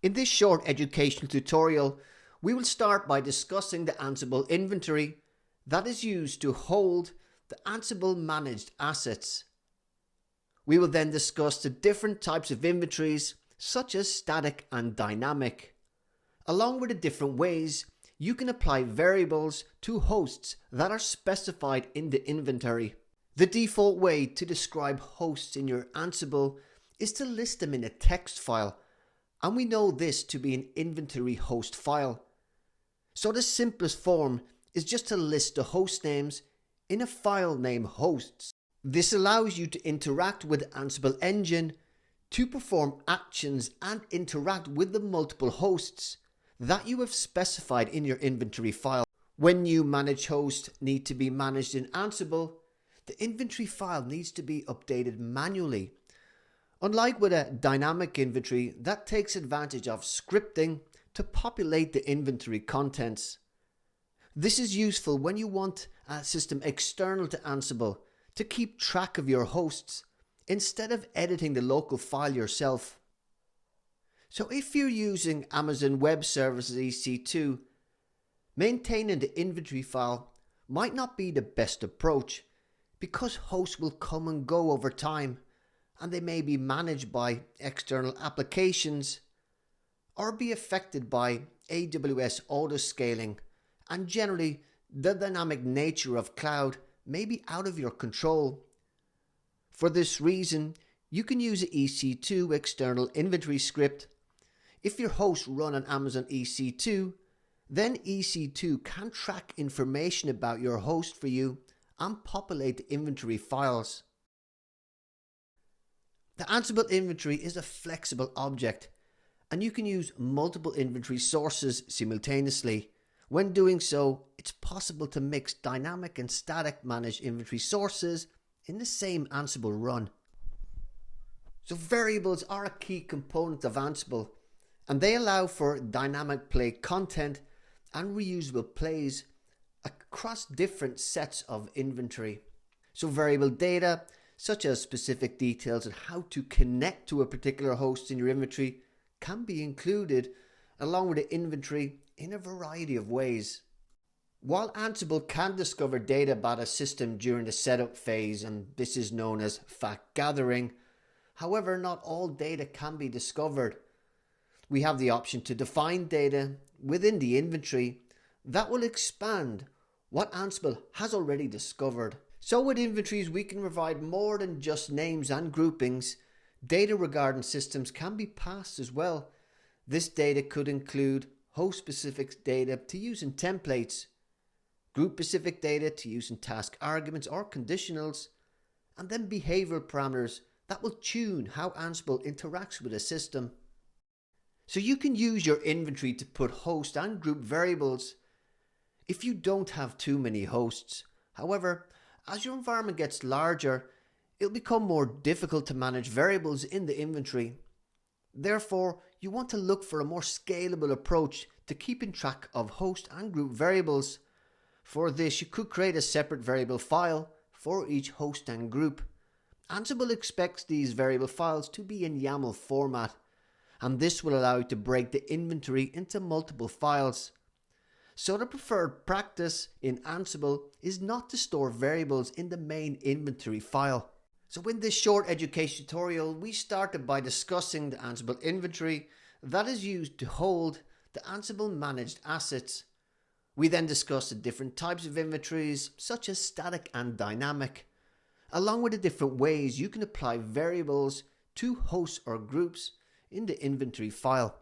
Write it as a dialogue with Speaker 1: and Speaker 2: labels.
Speaker 1: In this short educational tutorial, we will start by discussing the Ansible inventory that is used to hold the Ansible managed assets. We will then discuss the different types of inventories such as static and dynamic, along with the different ways you can apply variables to hosts that are specified in the inventory. The default way to describe hosts in your Ansible is to list them in a text file, and we know this to be an inventory host file. So the simplest form is just to list the host names in a file named hosts. This allows you to interact with the Ansible engine to perform actions and interact with the multiple hosts that you have specified in your inventory file. When new managed hosts need to be managed in Ansible, the inventory file needs to be updated manually. Unlike with a dynamic inventory that takes advantage of scripting to populate the inventory contents. This is useful when you want a system external to Ansible to keep track of your hosts instead of editing the local file yourself. So if you're using Amazon Web Services EC2, maintaining the inventory file might not be the best approach because hosts will come and go over time and they may be managed by external applications or be affected by AWS autoscaling, and generally the dynamic nature of cloud may be out of your control. For this reason, you can use an EC2 external inventory script. If your hosts run on Amazon EC2, then EC2 can track information about your host for you and populate the inventory files. The Ansible inventory is a flexible object, and you can use multiple inventory sources simultaneously. When doing so, it's possible to mix dynamic and static managed inventory sources in the same Ansible run. So variables are a key component of Ansible, and they allow for dynamic play content and reusable plays across different sets of inventory. So variable data, such as specific details on how to connect to a particular host in your inventory, can be included along with the inventory in a variety of ways. While Ansible can discover data about a system during the setup phase, and this is known as fact gathering, however, not all data can be discovered. We have the option to define data within the inventory that will expand what Ansible has already discovered. So with inventories, we can provide more than just names and groupings. Data regarding systems can be passed as well. This data could include host-specific data to use in templates, group-specific data to use in task arguments or conditionals, and then behavioral parameters that will tune how Ansible interacts with a system. So you can use your inventory to put host and group variables if you don't have too many hosts. However, as your environment gets larger, it'll become more difficult to manage variables in the inventory. Therefore, you want to look for a more scalable approach to keeping track of host and group variables. For this, you could create a separate variable file for each host and group. Ansible expects these variable files to be in YAML format, and this will allow you to break the inventory into multiple files. So the preferred practice in Ansible is not to store variables in the main inventory file. So in this short education tutorial, we started by discussing the Ansible inventory that is used to hold the Ansible managed assets. We then discussed the different types of inventories such as static and dynamic, along with the different ways you can apply variables to hosts or groups in the inventory file.